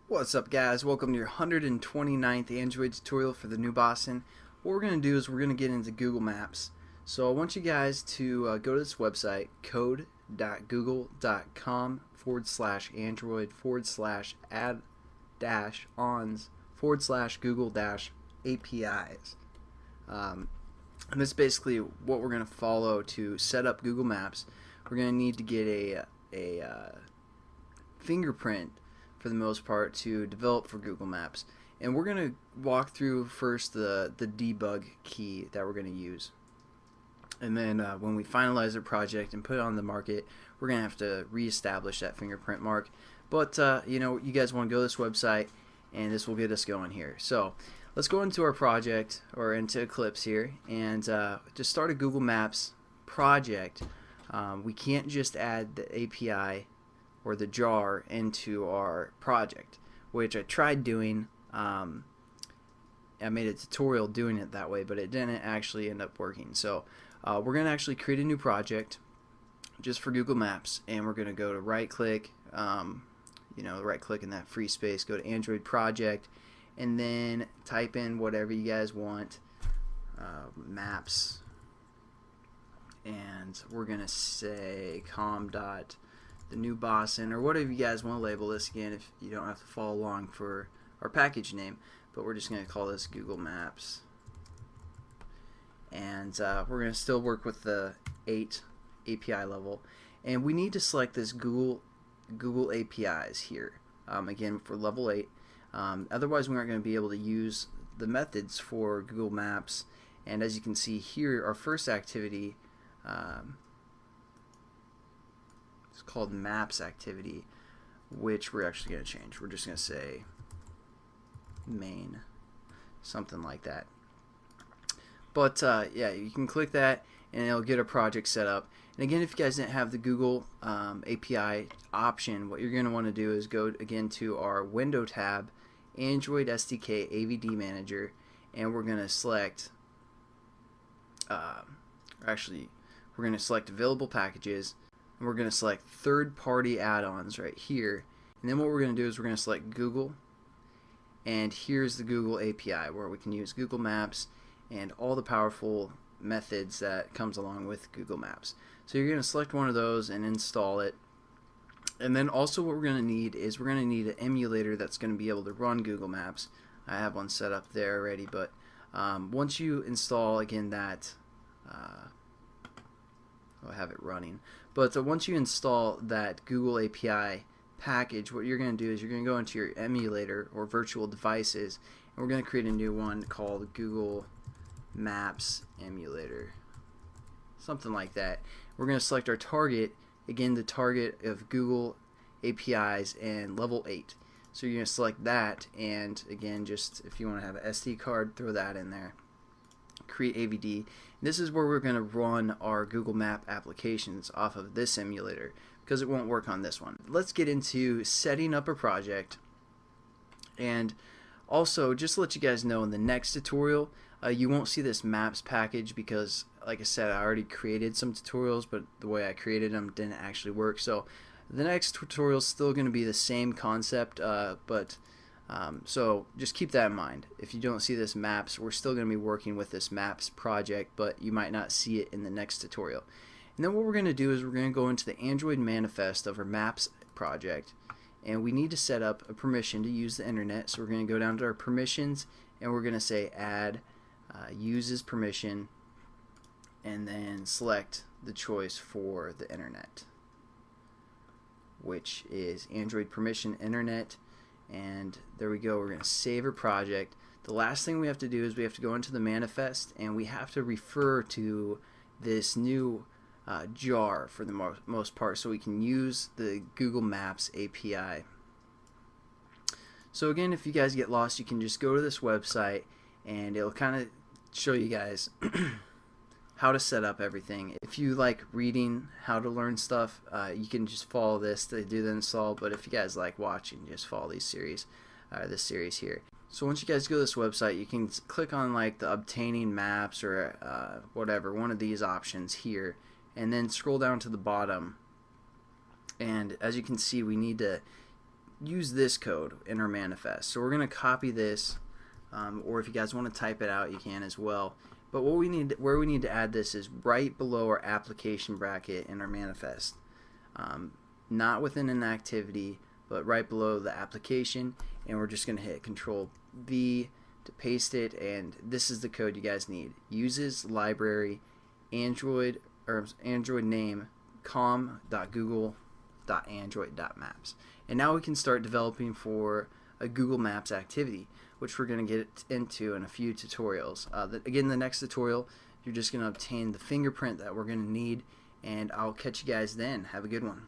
What's up, guys? Welcome to your 129th Android tutorial for the new Boston. What we're going to do is we're going to get into Google Maps. So I want you guys to go to this website, code.google.com/android/add-ons/Google-APIs. And this is basically what we're going to follow to set up Google Maps. We're going to need to get a fingerprint for the most part to develop for Google Maps, and we're going to walk through first the debug key that we're going to use, and then when we finalize the project and put it on the market, we're going to have to reestablish that fingerprint mark. But you guys want to go to this website, and this will get us going here. So let's go into our project, or into Eclipse here, and just start a Google Maps project. We can't just add the API or the jar into our project, which I tried doing. I made a tutorial doing it that way, but it didn't actually end up working. So we're going to actually create a new project just for Google Maps, and we're going to go to right click, right click in that free space, go to Android project, and then type in whatever you guys want, maps, and we're going to say the new Boston, or whatever you guys want to label this. Again, if you don't have to follow along for our package name, but we're just going to call this Google Maps, and we're going to still work with the 8 API level, and we need to select this Google APIs here, again for level 8. Otherwise we aren't going to be able to use the methods for Google Maps. And as you can see here, our first activity, it's called Maps activity, which we're actually going to change. We're just going to say main, something like that. But yeah, you can click that and it'll get a project set up. And again, if you guys didn't have the Google API option, what you're going to want to do is go again to our Window tab, Android SDK AVD Manager, and we're going to select we're going to select available packages, and we're going to select third-party add-ons right here. And then what we're going to do is we're going to select Google, and here's the Google API where we can use Google Maps and all the powerful methods that comes along with Google Maps. So you're going to select one of those and install it. And then also what we're going to need is we're going to need an emulator that's going to be able to run Google Maps. I have one set up there already, but once you install, again, that I'll have it running. But once you install that Google API package, what you're going to do is you're going to go into your emulator or virtual devices, and we're going to create a new one called Google Maps Emulator, something like that. We're going to select our target, again the target of Google APIs and level 8. So you're going to select that, and again, just if you want to have an SD card, throw that in there. Create AVD. This is where we're going to run our Google Map applications off of this emulator, because it won't work on this one. Let's get into setting up a project. And also, just to let you guys know, in the next tutorial you won't see this maps package, because like I said, I already created some tutorials, but the way I created them didn't actually work. So the next tutorial is still going to be the same concept, so just keep that in mind. If you don't see this maps, we're still going to be working with this maps project, but you might not see it in the next tutorial. And then what we're going to do is we're going to go into the Android manifest of our maps project, and we need to set up a permission to use the internet. So we're going to go down to our permissions, and we're going to say add uses permission, and then select the choice for the internet, which is Android permission internet. And there we go. We're going to save our project. The last thing we have to do is we have to go into the manifest, and we have to refer to this new jar for the most part, so we can use the Google Maps API. So again, if you guys get lost, you can just go to this website, and it'll kind of show you guys how to set up everything. If you like reading how to learn stuff, you can just follow this to do the install, but if you guys like watching, just follow this series here. So once you guys go to this website, you can click on like the obtaining maps, or whatever, one of these options here, and then scroll down to the bottom, and as you can see, we need to use this code in our manifest. So we're going to copy this, or if you guys want to type it out, you can as well. But where we need to add this is right below our application bracket in our manifest. Not within an activity, but right below the application, and we're just going to hit Control V to paste it, and this is the code you guys need. Uses library Android name com.google.android.maps. And now we can start developing for a Google Maps activity, which we're going to get into in a few tutorials. Again, the next tutorial, you're just going to obtain the fingerprint that we're going to need, and I'll catch you guys then. Have a good one.